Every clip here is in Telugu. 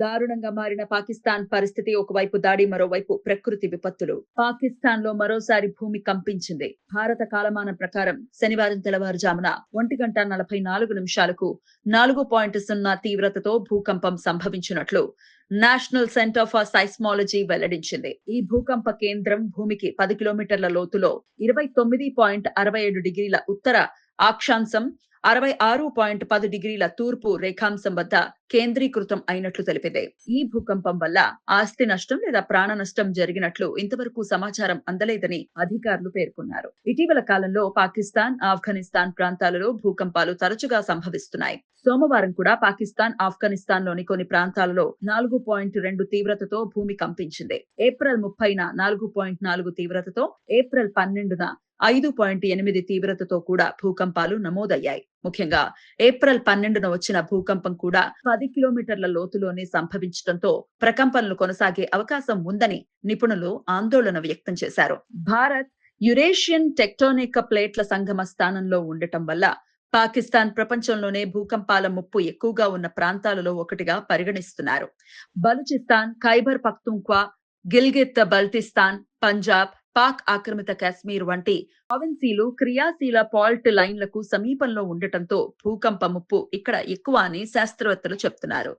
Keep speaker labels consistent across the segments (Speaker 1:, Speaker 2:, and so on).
Speaker 1: దారుణంగా మారిన పాకిస్తాన్ పరిస్థితి ఒకవైపు దాడి మరోవైపు ప్రకృతి విపత్తులు. పాకిస్తాన్ లో మరోసారి భూమి కంపించింది. భారత కాలమానం ప్రకారం శనివారం తెల్లవారుజామున 1:44 4.0 తీవ్రతతో భూకంపం సంభవించినట్లు నేషనల్ సెంటర్ ఫర్ సైస్మాలజీ వెల్లడించింది. ఈ భూకంప కేంద్రం భూమికి 10 కిలోమీటర్ల లోతులో 29.67 డిగ్రీల ఉత్తర అక్షాంశం 66.10 డిగ్రీల తూర్పు రేఖాంశం వద్ద కేంద్రీకృతం అయినట్లు తెలిపింది. ఈ భూకంపం వల్ల ఆస్తి నష్టం లేదా ప్రాణ నష్టం జరిగినట్లు ఇంతవరకు సమాచారం అందలేదని అధికారులు పేర్కొన్నారు. ఇటీవల కాలంలో పాకిస్తాన్, ఆఫ్ఘనిస్తాన్ ప్రాంతాలలో భూకంపాలు తరచుగా సంభవిస్తున్నాయి. సోమవారం కూడా పాకిస్తాన్, ఆఫ్ఘనిస్తాన్ లోని కొన్ని ప్రాంతాలలో 4.2 తీవ్రతతో భూమి కంపించింది. ఏప్రిల్ 30న 4.4 తీవ్రతతో, ఏప్రిల్ 12న 5.8 తీవ్రతతో కూడా భూకంపాలు నమోదయ్యాయి. ముఖ్యంగా ఏప్రిల్ 12న వచ్చిన భూకంపం కూడా 10 కిలోమీటర్ల లోతులోనే సంభవించడంతో ప్రకంపనలు కొనసాగే అవకాశం ఉందని నిపుణులు ఆందోళన వ్యక్తం చేశారు. భారత్ యురేషియన్ టెక్టోనిక్ ప్లేట్ల సంగమ స్థానంలో ఉండటం వల్ల పాకిస్తాన్ ప్రపంచంలోనే భూకంపాల ముప్పు ఎక్కువగా ఉన్న ప్రాంతాలలో ఒకటిగా పరిగణిస్తున్నారు. బలూచిస్తాన్, ఖైబర్ పఖ్తూన్ఖ్వా, గిల్గిత్ బల్టిస్తాన్, పంజాబ్, పాక్ ఆక్రమిత కాశ్మీర్ వంటి ప్రావిన్సీలు క్రియాశీల ఫాల్ట్ లైన్లకు సమీపంలో ఉండటంతో భూకంప ముప్పు ఇక్కడ ఎక్కువ అని శాస్త్రవేత్తలు చెప్తున్నారు.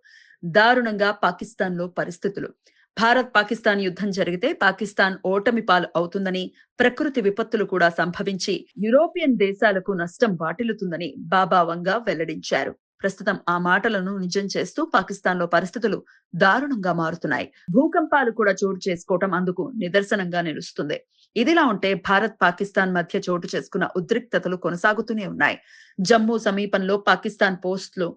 Speaker 1: దారుణంగా పాకిస్తాన్ లో పరిస్థితులు. భారత్ పాకిస్తాన్ యుద్ధం జరిగితే పాకిస్తాన్ ఓటమి పాలు అవుతుందని, ప్రకృతి విపత్తులు కూడా సంభవించి యూరోపియన్ దేశాలకు నష్టం వాటిల్లుతుందని బాబా వంగా వెల్లడించారు. ప్రస్తుతం ఆ మాటలను నిజం చేస్తూ పాకిస్తాన్ లో పరిస్థితులు దారుణంగా మారుతున్నాయి. భూకంపాలు కూడా చోటు చేసుకోవటం అందుకు నిదర్శనంగా నిలుస్తుంది. ఇదిలా ఉంటే భారత్ పాకిస్తాన్ మధ్య చోటు చేసుకున్న ఉద్రిక్తతలు కొనసాగుతూనే ఉన్నాయి. జమ్మూ సమీపంలోని పాకిస్తాన్ పోస్టులు,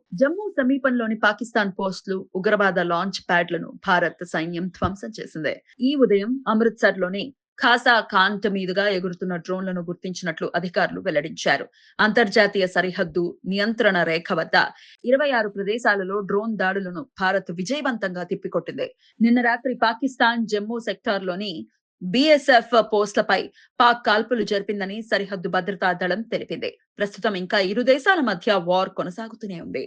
Speaker 1: ఉగ్రవాద లాంచ్ ప్యాడ్లను భారత్ సైన్యం ధ్వంసం చేసింది. ఈ ఉదయం అమృత్సర్ లోని ఖాసా ఖాంట్ మీదుగా ఎగురుతున్న డ్రోన్లను గుర్తించినట్లు అధికారులు వెల్లడించారు. అంతర్జాతీయ సరిహద్దు నియంత్రణ రేఖ వద్ద 26 ప్రదేశాలలో డ్రోన్ దాడులను భారత్ విజయవంతంగా తిప్పికొట్టింది. నిన్న రాత్రి పాకిస్తాన్ జమ్మూ సెక్టార్లోని బీఎస్ఎఫ్ పోస్టులపై పాక్ కాల్పులు జరిపిందని సరిహద్దు భద్రతా దళం తెలిపింది. ప్రస్తుతం ఇంకా ఇరు దేశాల మధ్య వార్ కొనసాగుతూనే ఉంది.